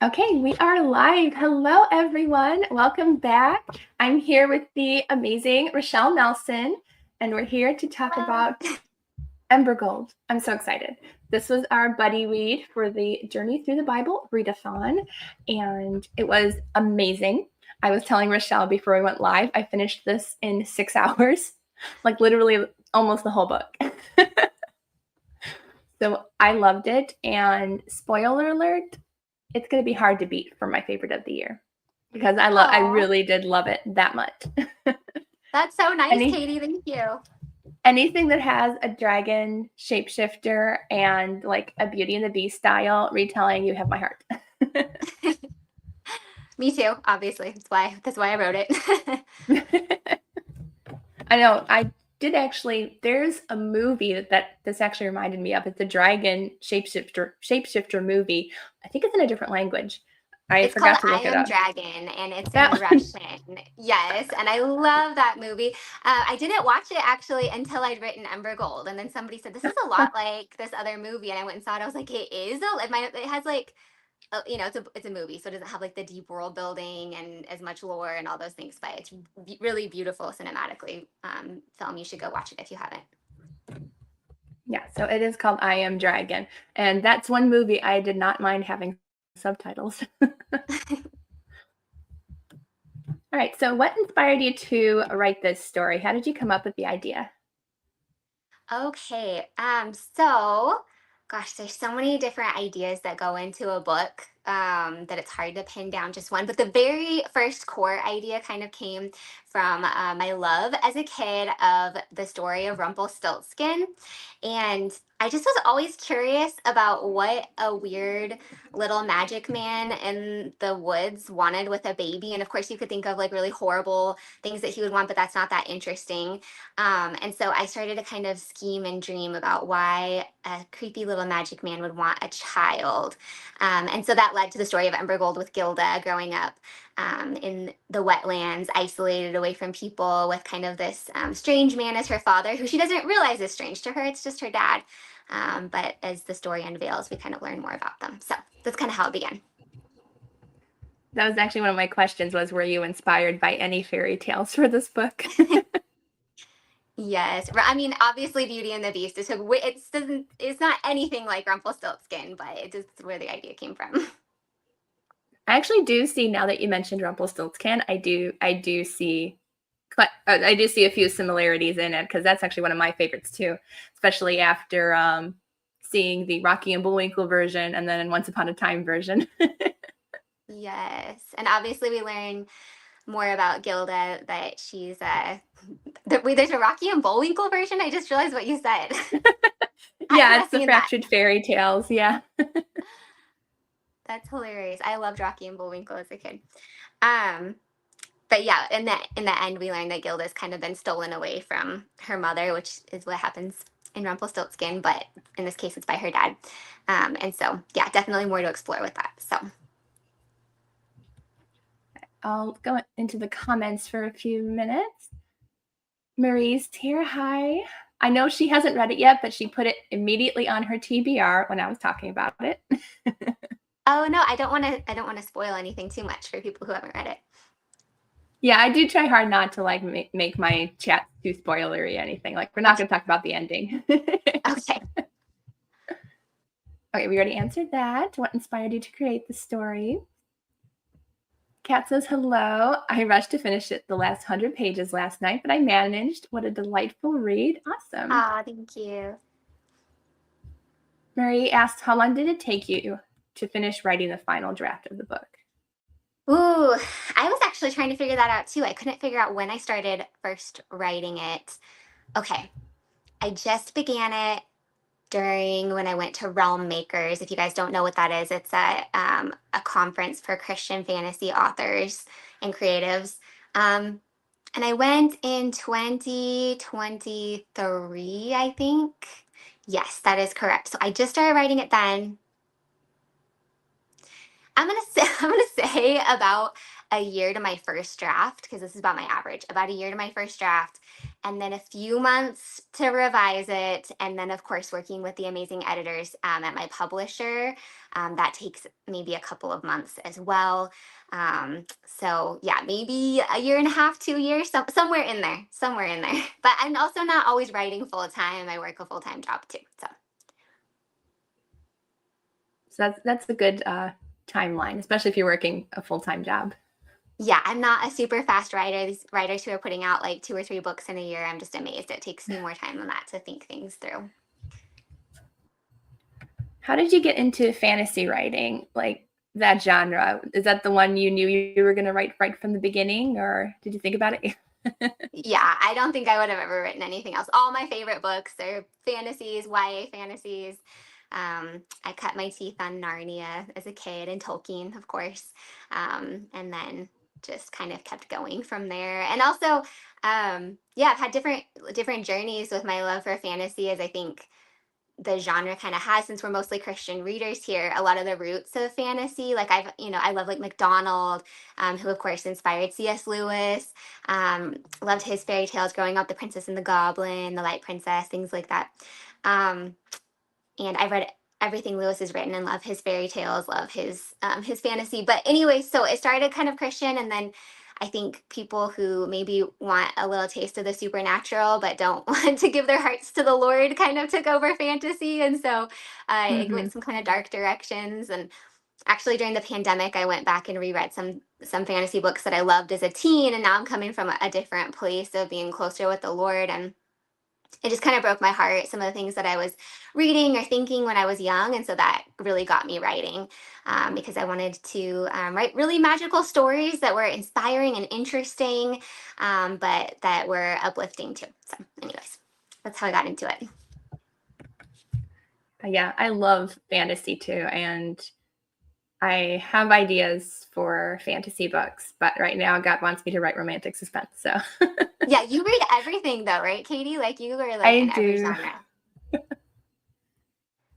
Okay, we are live. Hello, everyone. Welcome back. I'm here with the amazing Rachelle Nelson, and we're here to talk about Embergold. I'm so excited. This was our buddy read for the Journey Through the Bible readathon, and it was amazing. I was telling Rachelle before we went live, I finished this in 6 hours, like literally almost the whole book. So I loved it, and spoiler alert, it's going to be hard to beat for my favorite of the year because I Aw, really did love it that much. that's so nice, Any Katie. Thank you. anything that has a dragon shapeshifter and like a Beauty and the Beast style retelling, you have my heart. Me too, obviously. That's why I wrote it. I know. I did actually. There's a movie that this actually reminded me of. It's a dragon shapeshifter movie. I think it's in a different language. I It's called forgot to I look it Am up. Dragon, and it's in Yeah. Russian. Yes, and I love that movie. I didn't watch it actually until I'd written Embergold, and then somebody said this is a lot like this other movie, and I went and saw it. I was like, it is. It has like, it's a movie, so it doesn't have like the deep world building and as much lore and all those things, but it's really beautiful cinematically. Film. You should go watch it if you haven't. Yeah, so it is called I Am Dragon. And that's one movie I did not mind having subtitles. All right, so what inspired you to write this story? How did you come up with the idea? Okay. So gosh, there's so many different ideas that go into a book, that it's hard to pin down just one. But the very first core idea kind of came from my love as a kid of the story of Rumpelstiltskin. And I just was always curious about what a weird little magic man in the woods wanted with a baby. And of course, you could think of like really horrible things that he would want, but that's not that interesting. And so I started to kind of scheme and dream about why a creepy little magic man would want a child. And so that led to the story of Embergold with Gilda growing up in the wetlands, isolated away from people, with kind of this strange man as her father, who she doesn't realize is strange to her. It's just her dad. But as the story unveils, we kind of learn more about them. So that's kind of how it began. That was actually one of my questions was, were you inspired by any fairy tales for this book? Yes, I mean, obviously, Beauty and the Beast. It's not anything like Rumpelstiltskin, but it's just where the idea came from. I actually do see, now that you mentioned Rumpelstiltskin, I do see a few similarities in it because that's actually one of my favorites too, especially after seeing the Rocky and Bullwinkle version and then Once Upon a Time version. Yes, and obviously, we learn more about Gilda, that there's a Rocky and Bullwinkle version. I just realized what you said. I have Yeah, not it's the seen that. Fractured Fairy Tales. Yeah. That's hilarious. I loved Rocky and Bullwinkle as a kid. Um, but yeah, in the end, we learned that Gilda's kind of been stolen away from her mother, which is what happens in Rumpelstiltskin, but in this case, it's by her dad. And so, yeah, definitely more to explore with that. So, I'll go into the comments for a few minutes. Marie's here. Hi. I know she hasn't read it yet, but she put it immediately on her TBR when I was talking about it. oh no, I don't want to spoil anything too much for people who haven't read it. Yeah, I do try hard not to like make my chat too spoilery or anything. Like, we're not Okay, going to talk about the ending. Okay, okay. we already answered that. What inspired you to create the story? Kat says, hello. I rushed to finish it the last 100 pages last night, but I managed. What a delightful read. Awesome. Ah, thank you. Marie asked, how long did it take you to finish writing the final draft of the book? Ooh, I was actually trying to figure that out too. I couldn't figure out when I started first writing it. Okay, I just began it during when I went to Realm Makers. If you guys don't know what that is, it's a conference for Christian fantasy authors and creatives. Um, and I went in 2023, I think. Yes, that is correct. So I just started writing it then. I'm gonna say about a year to my first draft, because this is about my average. About a year to my first draft, and then a few months to revise it. And then, of course, working with the amazing editors at my publisher. That takes maybe a couple of months as well. So yeah, maybe a year and a half, 2 years, somewhere in there, somewhere in there. But I'm also not always writing full time. I work a full time job too. So that's a good timeline, especially if you're working a full-time job. yeah, I'm not a super fast writer. These writers who are putting out like 2 or 3 books in a year, I'm just amazed. It takes me more time than that to think things through. How did you get into fantasy writing? Like that genre? Is that the one you knew you were going to write right from the beginning, or did you think about it? Yeah, I don't think I would have ever written anything else. All my favorite books are fantasies, YA fantasies. I cut my teeth on Narnia as a kid and Tolkien, of course, and then just kind of kept going from there. And also, yeah, I've had different journeys with my love for fantasy, as I think the genre kind of has, since we're mostly Christian readers here, a lot of the roots of fantasy. Like I love like MacDonald, who of course inspired C.S. Lewis. Loved his fairy tales growing up, The Princess and the Goblin, The Light Princess, things like that. Um, and I've read everything Lewis has written and love his fairy tales, love his fantasy. But anyway, so it started kind of Christian, and then I think people who maybe want a little taste of the supernatural but don't want to give their hearts to the Lord kind of took over fantasy, and so it Mm-hmm. went some kind of dark directions. And actually, during the pandemic, I went back and reread some fantasy books that I loved as a teen, and now I'm coming from a different place of being closer with the Lord, and it just kind of broke my heart, some of the things that I was reading or thinking when I was young. And so that really got me writing, because I wanted to write really magical stories that were inspiring and interesting, but that were uplifting too. So, anyways, that's how I got into it. Yeah, I love fantasy too, and I have ideas for fantasy books, but right now God wants me to write romantic suspense. So Yeah, you read everything though, right, Katie? Like you are like I in every do. genre.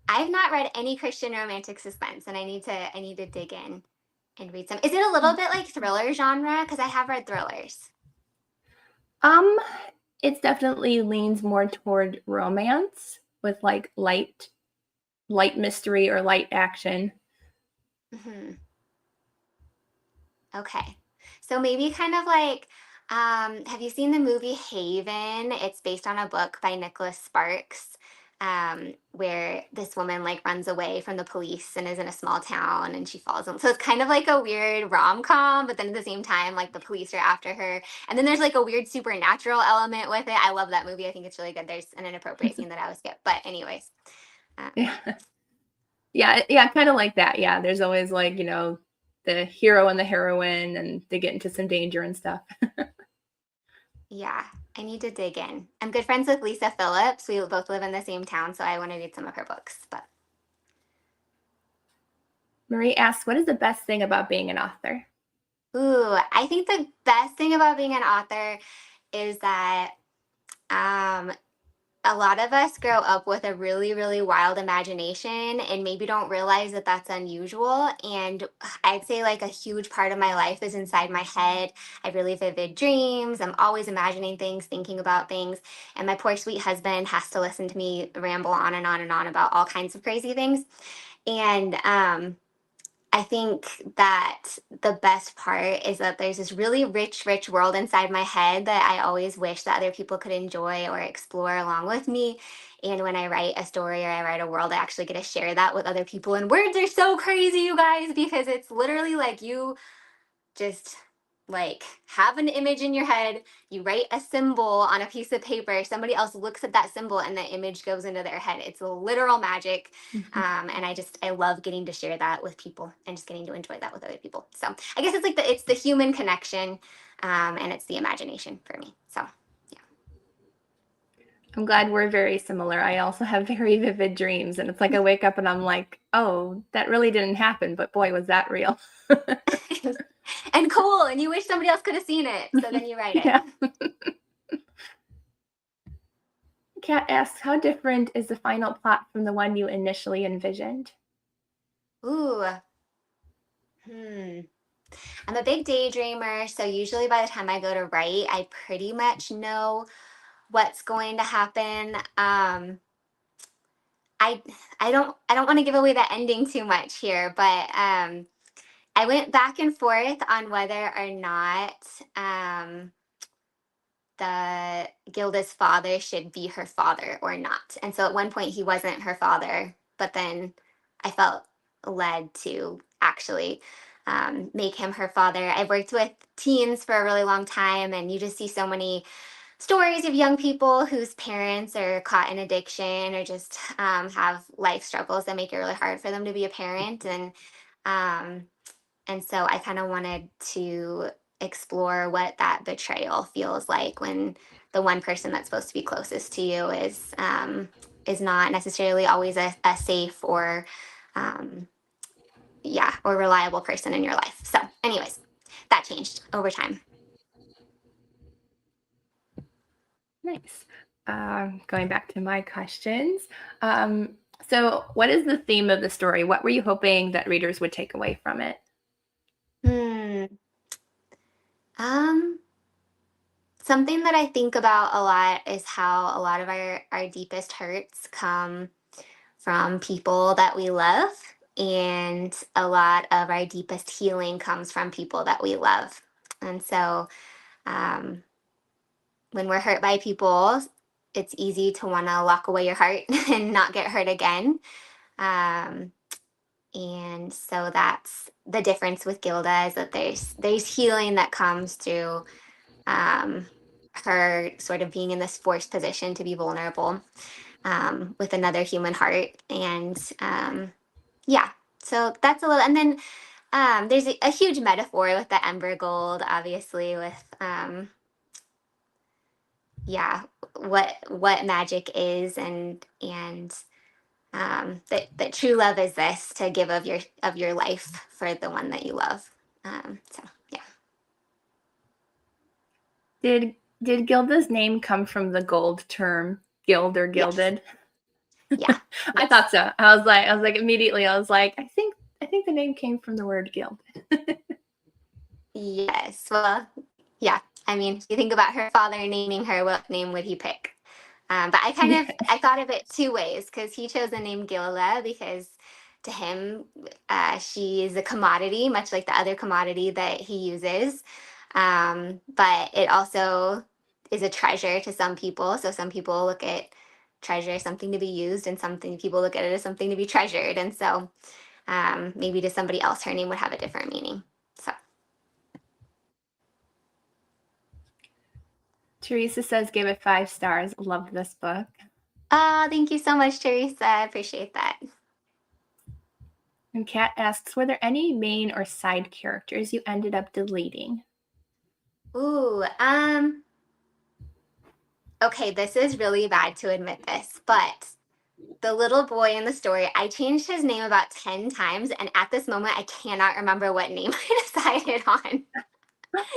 I've not read any Christian romantic suspense, and I need to dig in and read some. Is it a little bit like thriller genre? Because I have read thrillers. Um, it definitely leans more toward romance with like light mystery or light action. Hmm. Okay. So maybe kind of like, have you seen the movie Haven? It's based on a book by Nicholas Sparks, where this woman like runs away from the police and is in a small town and she falls in. So it's kind of like a weird rom-com, but then at the same time, like the police are after her. And then there's like a weird supernatural element with it. I love that movie. I think it's really good. There's an inappropriate scene that I would skip. But anyways, um, Yeah. Yeah, kind of like that. Yeah, there's always like, the hero and the heroine and they get into some danger and stuff. yeah, I need to dig in. I'm good friends with Lisa Phillips. We both live in the same town, so I want to read some of her books. But Marie asks, what is the best thing about being an author? ooh, I think the best thing about being an author is that um, a lot of us grow up with a really, really wild imagination and maybe don't realize that that's unusual. And I'd say like a huge part of my life is inside my head. I have really vivid dreams. I'm always imagining things, thinking about things. And my poor sweet husband has to listen to me ramble on and on and on about all kinds of crazy things. And I think that the best part is that there's this really rich, rich world inside my head that I always wish that other people could enjoy or explore along with me. And when I write a story or I write a world, I actually get to share that with other people. And words are so crazy, you guys, because it's literally like you just like have an image in your head, you write a symbol on a piece of paper, somebody else looks at that symbol and the image goes into their head. It's a literal magic. And I love getting to share that with people and just getting to enjoy that with other people. So I guess it's like it's the human connection, and it's the imagination for me. So I'm glad we're very similar. I also have very vivid dreams, and it's like I wake up and I'm like, oh, that really didn't happen, but boy, was that real. and cool. And you wish somebody else could have seen it. So then you write it. Yeah. Kat asks, how different is the final plot from the one you initially envisioned? Ooh. Hmm. I'm a big daydreamer, so usually by the time I go to write, I pretty much know what's going to happen. I don't want to give away the ending too much here, but I went back and forth on whether or not the Gilda's father should be her father or not. And so at one point he wasn't her father, but then I felt led to actually make him her father. I've worked with teens for a really long time, and you just see so many stories of young people whose parents are caught in addiction or just have life struggles that make it really hard for them to be a parent. Um, and so I kind of wanted to explore what that betrayal feels like when the one person that's supposed to be closest to you is not necessarily always a safe or yeah, or reliable person in your life. So anyways, that changed over time. Nice. Going back to my questions. So what is the theme of the story? What were you hoping that readers would take away from it? Hmm. Um, Something that I think about a lot is how a lot of our deepest hurts come from people that we love, and a lot of our deepest healing comes from people that we love. And so, um, when we're hurt by people, it's easy to want to lock away your heart and not get hurt again. Um, and so that's the difference with Gilda, is that there's healing that comes through um, her sort of being in this forced position to be vulnerable with another human heart. And yeah, so that's a little, and then there's a huge metaphor with the Embergold, obviously, with yeah, what magic is, and that true love is this, to give of your life for the one that you love. So yeah. Did Gilda's name come from the gold term guild or Yes. gilded? Yeah. I Yes. thought so. I was like immediately, I was like, I think the name came from the word guild. Yes. Well, yeah. I mean, if you think about her father naming her, what name would he pick? But Yeah. I thought of it two ways, because he chose the name Gilda because to him, she is a commodity, much like the other commodity that he uses. But it also is a treasure to some people. So some people look at treasure as something to be used, and something people look at it as something to be treasured. And so maybe to somebody else, her name would have a different meaning. So. Teresa says, gave it 5 stars. Loved this book. Oh, thank you so much, Teresa. I appreciate that. And Kat asks, were there any main or side characters you ended up deleting? Ooh, okay, this is really bad to admit this, but the little boy in the story, I changed his name about 10 times, and at this moment, I cannot remember what name I decided on.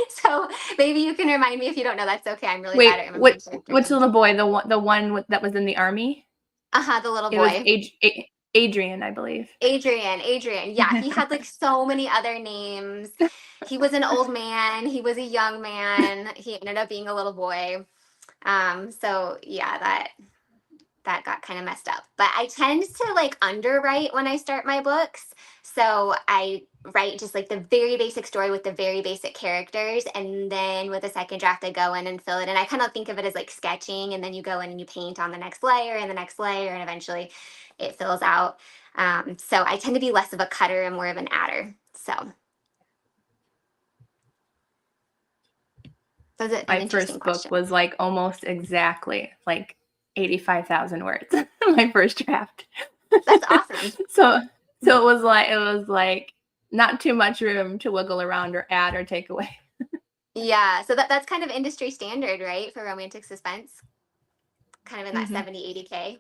So maybe you can remind me. If you don't know, that's okay. I'm really bad at Wait, remembering character which names. little boy? The one that was in the army? Uh-huh, the little It was boy. Adrian, I believe. Adrian. Yeah, he had like so many other names. He was an old man, he was a young man, he ended up being a little boy. So yeah, that got kind of messed up. But I tend to like underwrite when I start my books. So I write just like the very basic story with the very basic characters. And then with the second draft, I go in and fill it. And I kind of think of it as like sketching. And then you go in and you paint on the next layer and the next layer. And eventually it fills out. So I tend to be less of a cutter and more of an adder. So that's an My interesting first book question. was like almost exactly like 85,000 words. My first draft. That's awesome. so it was like not too much room to wiggle around or add or take away. Yeah. So that's kind of industry standard, right? For romantic suspense, kind of in that Mm-hmm. 70-80K.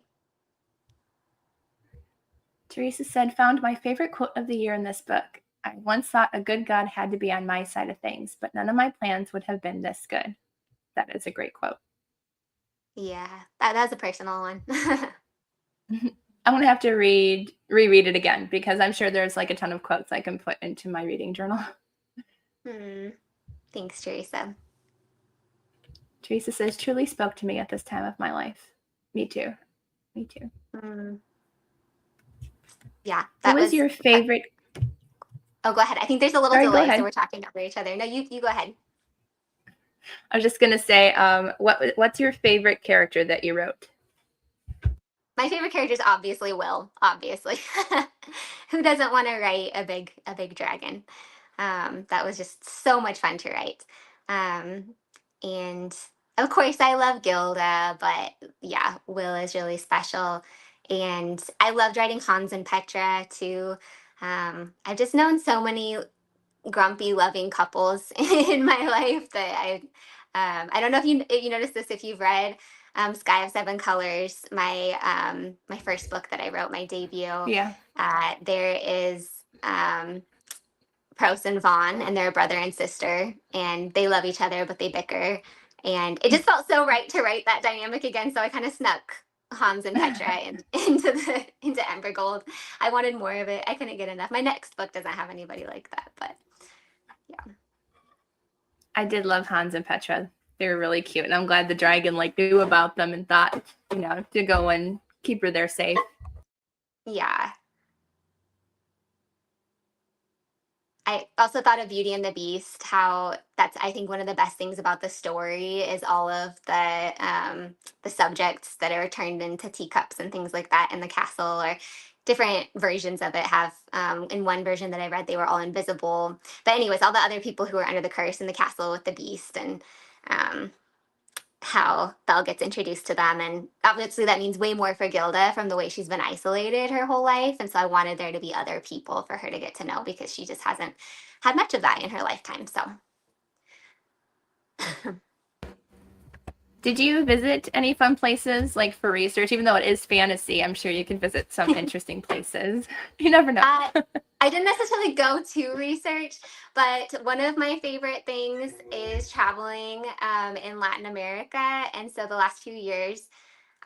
Teresa said, found my favorite quote of the year in this book. I once thought a good God had to be on my side of things, but none of my plans would have been this good. That is a great quote. Yeah, that's a personal one. I'm gonna have to reread it again because I'm sure there's like a ton of quotes I can put into my reading journal. Hmm. Thanks, Teresa. Teresa says, truly spoke to me at this time of my life. Me too. Me too. Yeah, What that was your favorite? Oh, go ahead. I think there's a little Sorry, go delay, so ahead. we're talking over each other. No, you go ahead. I was just going to say, what's your favorite character that you wrote? My favorite character is obviously Will. Obviously, who doesn't want to write a big dragon? That was just so much fun to write. And of course, I love Gilda, but yeah, Will is really special. And I loved writing Hans and Petra too. I've just known so many grumpy, loving couples in my life that I don't know if you noticed this if you've read Sky of Seven Colors, my first book that I wrote, my debut. Yeah. There is Prose and Vaughn, and they're a brother and sister, and they love each other, but they bicker. And it just felt so right to write that dynamic again, so I kind of snuck Hans and Petra into Embergold. I wanted more of it. I couldn't get enough. My next book doesn't have anybody like that, but yeah. I did love Hans and Petra. They were really cute, and I'm glad the dragon knew about them and thought, to go and keep her there safe. Yeah. I also thought of Beauty and the Beast, how that's, I think, one of the best things about the story is all of the subjects that are turned into teacups and things like that in the castle, or different versions of it have, in one version that I read, they were all invisible. But anyways, all the other people who were under the curse in the castle with the beast, and um, how Belle gets introduced to them. And obviously that means way more for Gilda from the way she's been isolated her whole life. And so I wanted there to be other people for her to get to know, because she just hasn't had much of that in her lifetime. So Did you visit any fun places for research? Even though it is fantasy, I'm sure you could visit some interesting places. You never know. I didn't necessarily go to research, but one of my favorite things is traveling in Latin America. And so the last few years,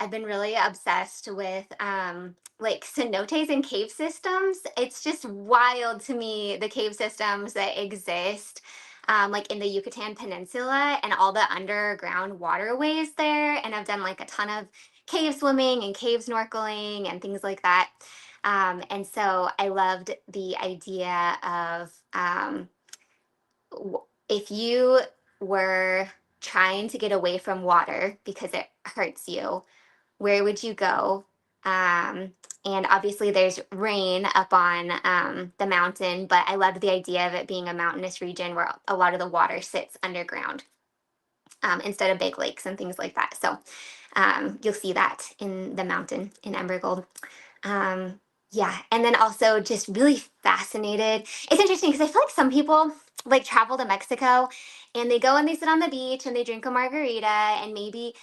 I've been really obsessed with cenotes and cave systems. It's just wild to me, the cave systems that exist, in the Yucatan Peninsula and all the underground waterways there. And I've done a ton of cave swimming and cave snorkeling and things like that. And so I loved the idea of if you were trying to get away from water because it hurts you, where would you go? And obviously there's rain up on the mountain, but I loved the idea of it being a mountainous region where a lot of the water sits underground, instead of big lakes and things like that. So you'll see that in the mountain in Embergold. Yeah, and then also just really fascinated. It's interesting because I feel like some people travel to Mexico and they go and they sit on the beach and they drink a margarita, and maybe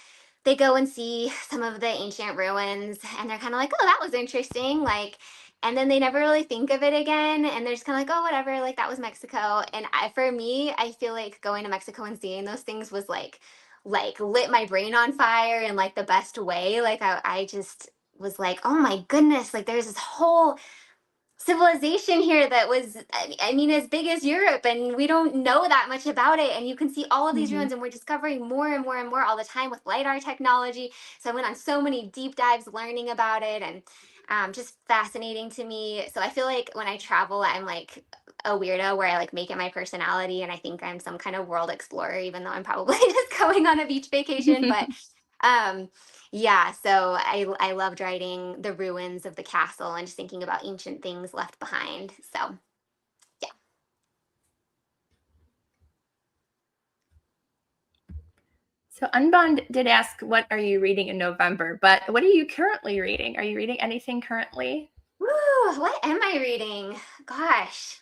they go and see some of the ancient ruins and they're kind of like, oh, that was interesting. And then they never really think of it again. And they're just kind of like, oh, whatever, that was Mexico. And for me, I feel like going to Mexico and seeing those things was lit my brain on fire in the best way. I just was like, oh my goodness, there's this whole civilization here that was, I mean, as big as Europe, and we don't know that much about it. And you can see all of these ruins, and we're discovering more and more and more all the time with LiDAR technology. So I went on so many deep dives learning about it, and just fascinating to me. So I feel like when I travel, I'm a weirdo where I make it my personality, and I think I'm some kind of world explorer, even though I'm probably just going on a beach vacation. But yeah, so I loved writing the ruins of the castle and just thinking about ancient things left behind. So yeah. So Unbound did ask, what are you reading in November? But what are you currently reading? Are you reading anything currently? Woo, what am I reading? Gosh.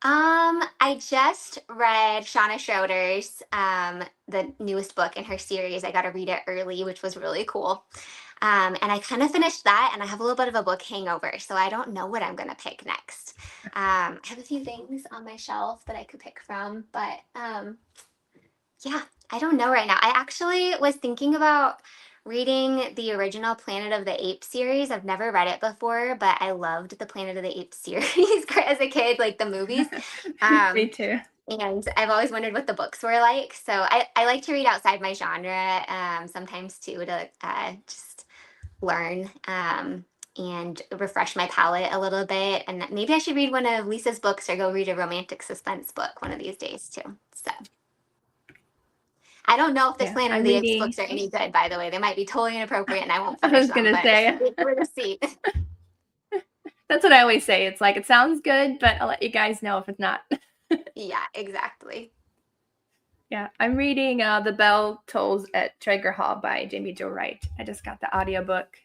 I just read Shauna Schroeder's the newest book in her series. I got to read it early, which was really cool. And I kind of finished that, and I have a little bit of a book hangover, so I don't know what I'm gonna pick next. I have a few things on my shelf that I could pick from, but yeah, I don't know right now. I actually was thinking about reading the original Planet of the Apes series. I've never read it before, but I loved the Planet of the Apes series as a kid, the movies. Me too. And I've always wondered what the books were like. So I like to read outside my genre sometimes too to just learn and refresh my palate a little bit. And maybe I should read one of Lisa's books or go read a romantic suspense book one of these days too. So I don't know if the Yeah, Planet of I'm the Apes reading. books are any good, by the way. They might be totally inappropriate and I won't I finish was them, gonna but say we're going to see. that's what I always say. It's like it sounds good, but I'll let you guys know if it's not. Yeah, exactly. Yeah, I'm reading The Bell Tolls at Traeger Hall by Jamie Jo Wright. I just got the audiobook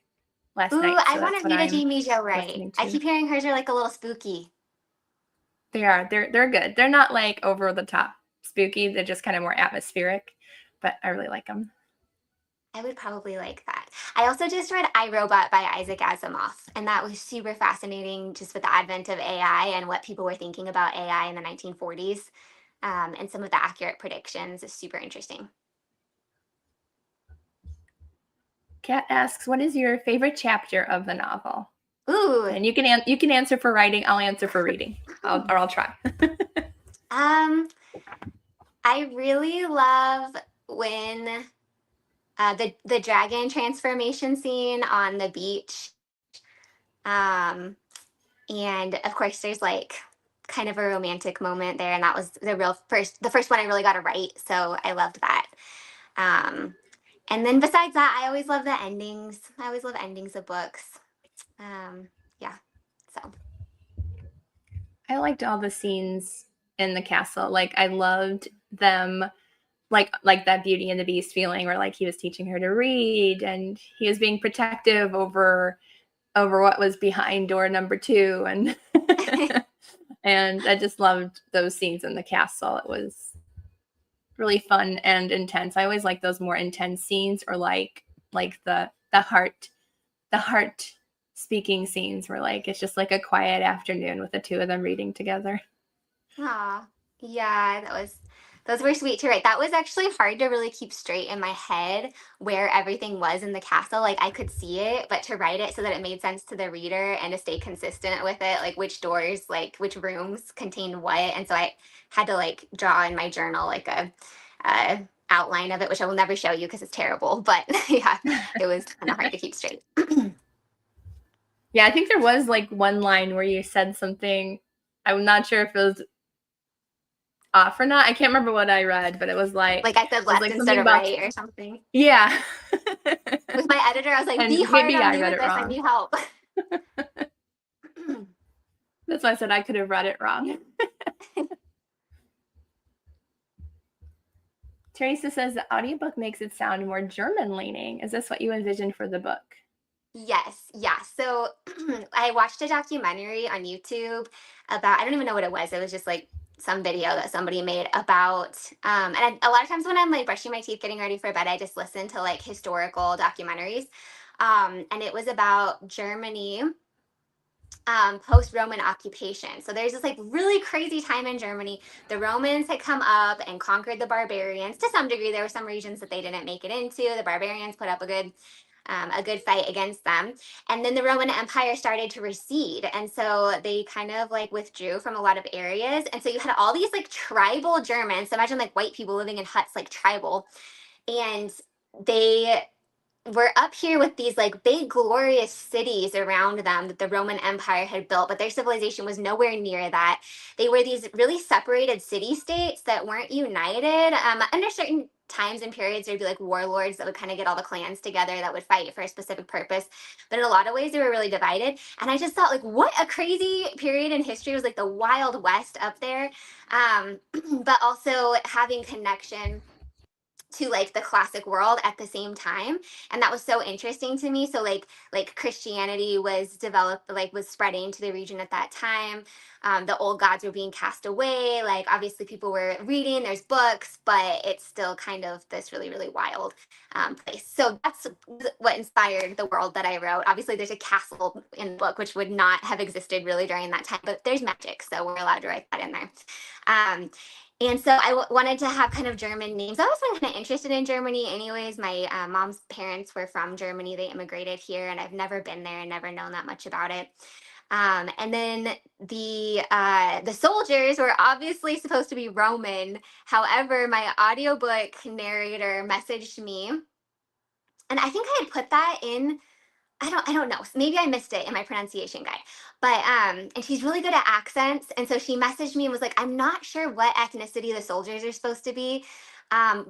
last Ooh, night, I so want that's to what read a I'm Jamie Jo Wright. listening I to. keep hearing hers are like a little spooky. They are. They're good. They're not like over the top spooky. They're just kind of more atmospheric, but I really like them. I would probably like that. I also just read I, Robot by Isaac Asimov, and that was super fascinating just with the advent of AI and what people were thinking about AI in the 1940s. And some of the accurate predictions is super interesting. Kat asks, "What is your favorite chapter of the novel?" Ooh, And you can answer for writing. I'll answer for reading. I'll try. um, I really love when the dragon transformation scene on the beach. Um, and of course, there's like kind of a romantic moment there, and that was the first one I really got to write. So I loved that. Um, and then besides that, I always love the endings. I always love endings of books. Yeah. So I liked all the scenes in the castle. Like I loved them like that Beauty and the Beast feeling where like he was teaching her to read and he was being protective over what was behind door number 2 and and I just loved those scenes in the castle. It was really fun and intense. I always like those more intense scenes or like the heart speaking scenes where like it's just like a quiet afternoon with the two of them reading together. Aw, yeah, those were sweet to write. That was actually hard to really keep straight in my head where everything was in the castle. Like I could see it, but to write it so that it made sense to the reader and to stay consistent with it, like which doors, like which rooms contained what. And so I had to like draw in my journal like a outline of it, which I will never show you because it's terrible. But yeah, it was kind of hard to keep straight. Yeah, I think there was like one line where you said something. I'm not sure if it was off or not. I can't remember what I read, but Like I said, it was left like instead something of about right or something. yeah. With my editor, I was like, be And hard maybe on I me read with it this. I wrong. need help. That's why I said I could have read it wrong. Teresa says the audiobook makes it sound more German leaning. Is this what you envisioned for the book? Yes, yeah. So I watched a documentary on YouTube about, I don't even know what it was. It was just like some video that somebody made about, a lot of times when I'm like brushing my teeth, getting ready for bed, I just listen to like historical documentaries. And it was about Germany post-Roman occupation. So there's this like really crazy time in Germany. The Romans had come up and conquered the barbarians to some degree. There were some regions that they didn't make it into. The barbarians put up a good fight against them. And then the Roman Empire started to recede. And so they kind of like withdrew from a lot of areas. And so you had all these like tribal Germans. So imagine like white people living in huts, like tribal. And they we're up here with these like big glorious cities around them that the Roman Empire had built, but their civilization was nowhere near that. They were these really separated city states that weren't united. Under certain times and periods, there'd be like warlords that would kind of get all the clans together that would fight for a specific purpose. But in a lot of ways, they were really divided. And I just thought, like, what a crazy period in history. It was like the Wild West up there, but also having connection to like the classic world at the same time, and that was so interesting to me. So like Christianity was developed, like was spreading to the region at that time. The old gods were being cast away. Like obviously people were reading, there's books, but it's still kind of this really really wild place. So that's what inspired the world that I wrote. Obviously there's a castle in the book which would not have existed really during that time, but there's magic, so we're allowed to write that in there. And so I wanted to have kind of German names. I was kind of interested in Germany anyways. My mom's parents were from Germany. They immigrated here, and I've never been there and never known that much about it. And then the soldiers were obviously supposed to be Roman. However, my audiobook narrator messaged me, and I think I had put that in. I don't know. Maybe I missed it in my pronunciation guide. But and she's really good at accents. And so she messaged me and was like, I'm not sure what ethnicity the soldiers are supposed to be.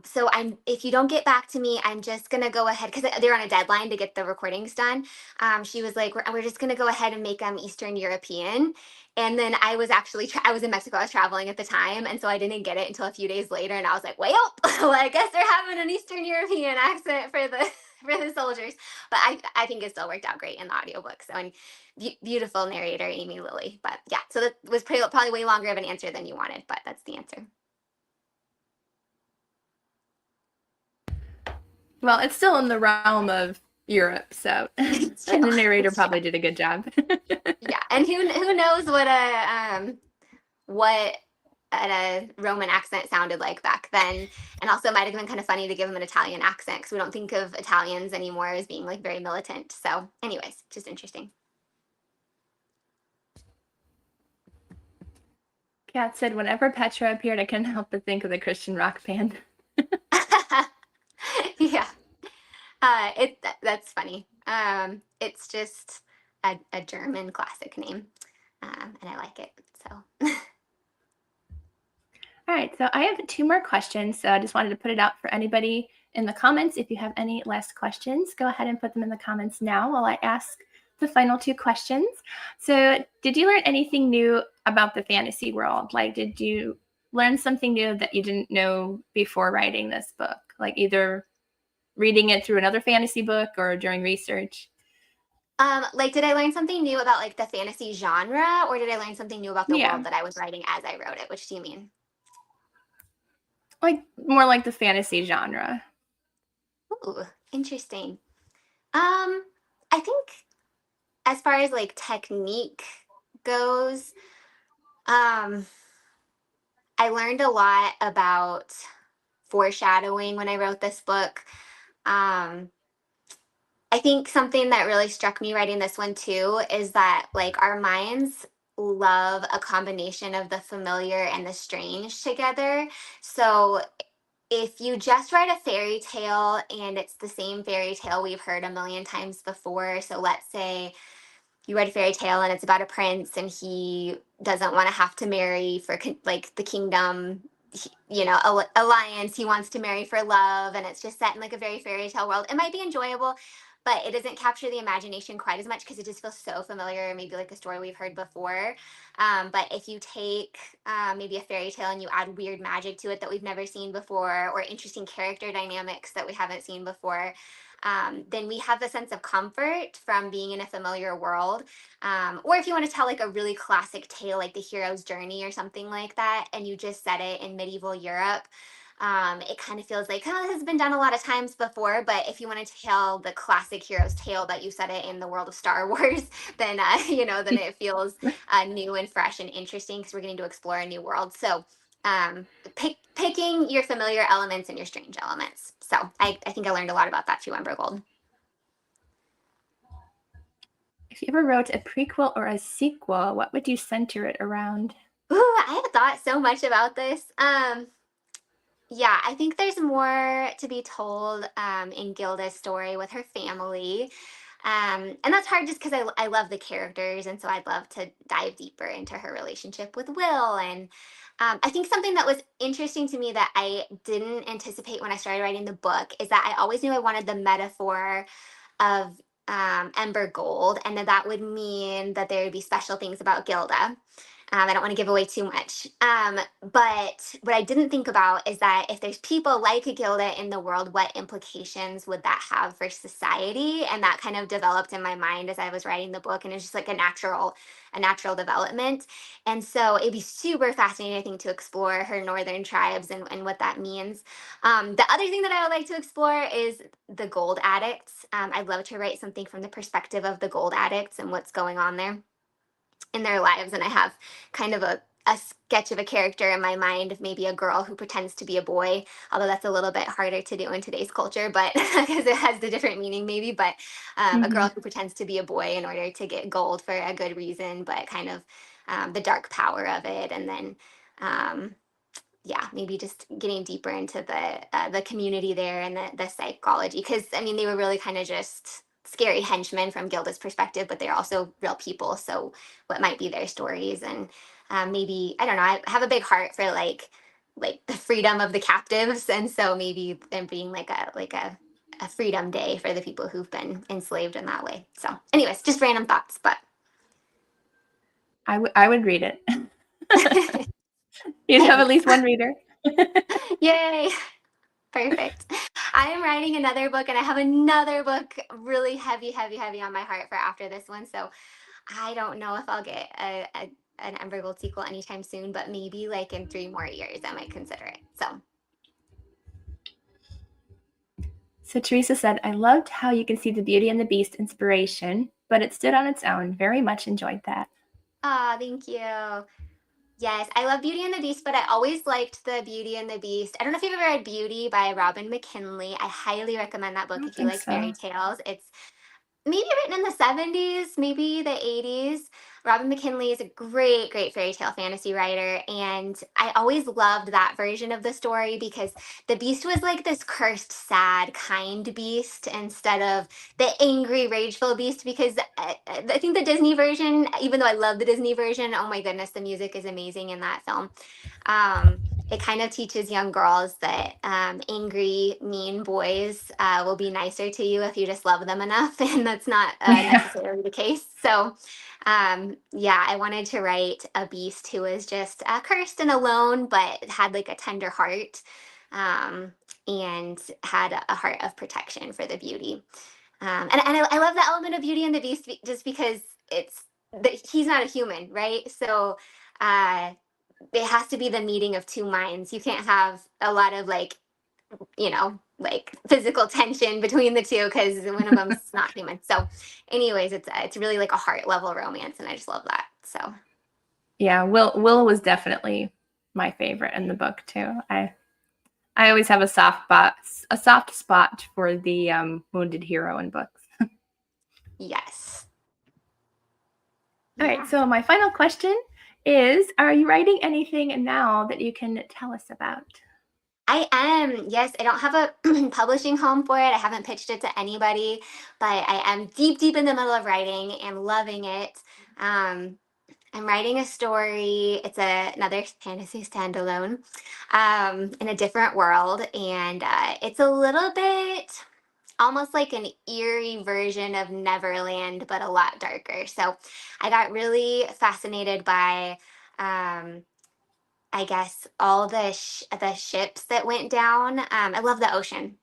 So if you don't get back to me, I'm just gonna go ahead because they're on a deadline to get the recordings done. She was like, we're just gonna go ahead and make them Eastern European. And then I was actually I was in Mexico. I was traveling at the time, and so I didn't get it until a few days later. And I was like, well, well, I guess they're having an Eastern European accent for the for the soldiers. But I think it still worked out great in the audiobook. So, and beautiful narrator, Amy Lilly. But yeah, so that was probably way longer of an answer than you wanted, but that's the answer. Well, it's still in the realm of Europe, so and the narrator probably did a good job. Yeah, and who knows what a Roman accent sounded like back then, and also might have been kind of funny to give him an Italian accent because we don't think of Italians anymore as being like very militant. So, anyways, just interesting. Kat said, whenever Petra appeared, I couldn't help but think of the Christian rock band. Yeah, that's funny. It's just a German classic name, and I like it. So. All right, so I have 2 more questions. So I just wanted to put it out for anybody in the comments. If you have any last questions, go ahead and put them in the comments now while I ask the final 2 questions. So did you learn anything new about the fantasy world? Like, did you learn something new that you didn't know before writing this book? Like either reading it through another fantasy book or during research? Like, did I learn something new about like the fantasy genre, or did I learn something new about the world Yeah, that I was writing as I wrote it? Which do you mean? like more like the fantasy genre. Ooh, interesting. I think as far as like technique goes, um, I learned a lot about foreshadowing when I wrote this book. Um, I think something that really struck me writing this one too is that like our minds love a combination of the familiar and the strange together. So if you just write a fairy tale and it's the same fairy tale we've heard a million times before, so let's say you write a fairy tale and it's about a prince and he doesn't want to have to marry for like the kingdom, alliance. He wants to marry for love, and it's just set in like a very fairy tale world. It might be enjoyable, but it doesn't capture the imagination quite as much because it just feels so familiar, maybe like a story we've heard before. But if you take maybe a fairy tale and you add weird magic to it that we've never seen before, or interesting character dynamics that we haven't seen before, then we have a sense of comfort from being in a familiar world. Or if you want to tell like a really classic tale, like the hero's journey or something like that, and you just set it in medieval Europe, it kind of feels like, oh, this has been done a lot of times before. But if you want to tell the classic hero's tale, that you set it in the world of Star Wars, then then it feels new and fresh and interesting because we're getting to explore a new world. So picking your familiar elements and your strange elements. So I think I learned a lot about that too, Embergold. If you ever wrote a prequel or a sequel, what would you center it around? Ooh, I have thought so much about this. Yeah, I think there's more to be told in Gilda's story with her family. And that's hard just because I love the characters. And so I'd love to dive deeper into her relationship with Will. And I think something that was interesting to me that I didn't anticipate when I started writing the book is that I always knew I wanted the metaphor of Ember Gold, and that would mean that there would be special things about Gilda. I don't want to give away too much. But what I didn't think about is that if there's people like Gilda in the world, what implications would that have for society? And that kind of developed in my mind as I was writing the book, and it's just like a natural development. And so it'd be super fascinating, I think, to explore her northern tribes and what that means. The other thing that I would like to explore is the gold addicts. I'd love to write something from the perspective of the gold addicts and what's going on there in their lives. And I have kind of a sketch of a character in my mind of maybe a girl who pretends to be a boy, although that's a little bit harder to do in today's culture, but because it has the different meaning maybe, but a girl Hmm. who pretends to be a boy in order to get gold for a good reason, but kind of the dark power of it. And then um, yeah, maybe just getting deeper into the community there and the psychology, because I mean they were really kind of just scary henchmen from Gilda's perspective, but they're also real people. So what might be their stories, and maybe I don't know. I have a big heart for like the freedom of the captives, and so maybe them being like a freedom day for the people who've been enslaved in that way. So, anyways, just random thoughts, but I would read it. You'd have at thanks. least one reader. Yay. Perfect. I am writing another book, and I have another book really heavy, heavy, heavy on my heart for after this one. So I don't know if I'll get an Embergold sequel anytime soon, but maybe like in 3 more years, I might consider it. So, So Teresa said, I loved how you can see the Beauty and the Beast inspiration, but it stood on its own. Very much enjoyed that. thank you. Yes, I love Beauty and the Beast, but I always liked the Beauty and the Beast. I don't know if you've ever read Beauty by Robin McKinley. I highly recommend that I book don't if you think like fairy so. tales. It's maybe written in the 70s, maybe the 80s. Robin McKinley is a great, great fairy tale fantasy writer. And I always loved that version of the story because the beast was like this cursed, sad, kind beast instead of the angry, rageful beast. Because I think the Disney version, even though I love the Disney version, oh my goodness, the music is amazing in that film. It kind of teaches young girls that angry, mean boys will be nicer to you if you just love them enough, and that's not Yeah. necessarily the case. So, yeah, I wanted to write a beast who was just cursed and alone, but had like a tender heart, um, and had a heart of protection for the beauty. And I love the element of Beauty and the Beast just because it's that he's not a human, right? So. Uh, it has to be the meeting of two minds. You can't have a lot of like physical tension between the two because one of them's not human. So, anyways, it's really like a heart level romance, and I just love that. So, Yeah, Will was definitely my favorite in the book too. I always have a soft spot for the wounded hero in books. yes, All right, yeah. so my final question is, are you writing anything now that you can tell us about? I am. Yes, I don't have a publishing home for it. I haven't pitched it to anybody, but I am deep, deep in the middle of writing and loving it. Um, I'm writing a story. It's another fantasy standalone in a different world. And it's a little bit almost like an eerie version of Neverland, but a lot darker. So I got really fascinated by, I guess, all the ships that went down. I love the ocean.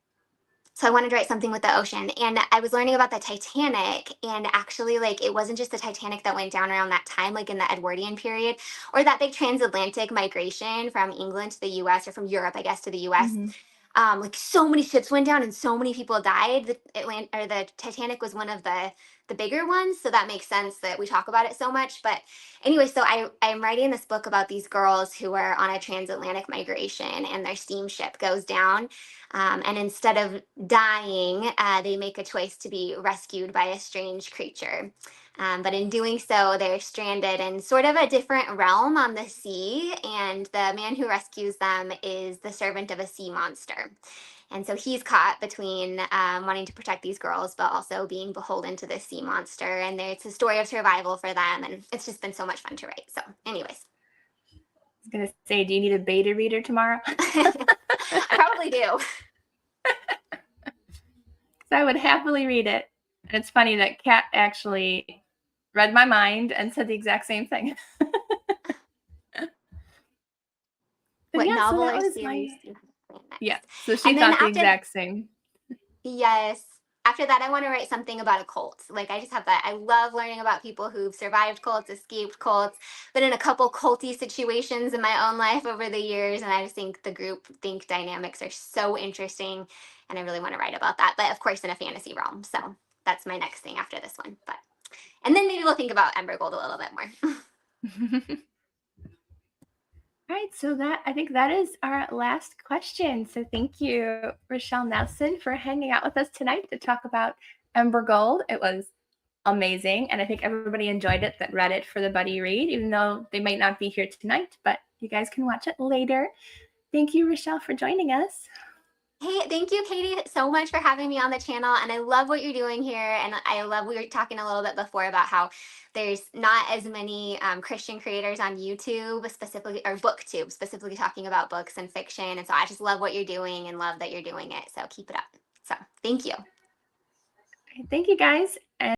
So I wanted to write something with the ocean. And I was learning about the Titanic. And actually, like, it wasn't just the Titanic that went down around that time, like in the Edwardian period, or that big transatlantic migration from England to the US, or from Europe, I guess, to the US. Mm-hmm. Like so many ships went down and so many people died. The Titanic was one of the bigger ones, so that makes sense that we talk about it so much. But anyway, so I'm writing this book about these girls who are on a transatlantic migration, and their steamship goes down, and instead of dying, they make a choice to be rescued by a strange creature. But in doing so, they're stranded in sort of a different realm on the sea, and the man who rescues them is the servant of a sea monster. And so he's caught between wanting to protect these girls, but also being beholden to this sea monster. And it's a story of survival for them, and it's just been so much fun to write. So, anyways, I was gonna say, do you need a beta reader tomorrow? I probably do. I would happily read it. And it's funny that Kat actually read my mind and said the exact same thing. But What yeah, so novel that or was my series do you have planned yeah. next? So she And then thought the after exact same. Yes. After that, I want to write something about a cult. Like, I just have that. I love learning about people who've survived cults, escaped cults, been in a couple culty situations in my own life over the years. And I just think the group think dynamics are so interesting. And I really want to write about that. But of course, in a fantasy realm. So that's my next thing after this one. And then maybe we'll think about Embergold a little bit more. All right, so I think that is our last question. So thank you, Rachelle Nelson, for hanging out with us tonight to talk about Embergold. It was amazing, and I think everybody enjoyed it that read it for the buddy read, even though they might not be here tonight, but you guys can watch it later. Thank you, Rachelle, for joining us. Hey, thank you, Katie, so much for having me on the channel. And I love what you're doing here. And I love, we were talking a little bit before about how there's not as many Christian creators on YouTube, specifically, or BookTube, specifically talking about books and fiction. And so I just love what you're doing and love that you're doing it. So keep it up. So thank you. Thank you, guys. And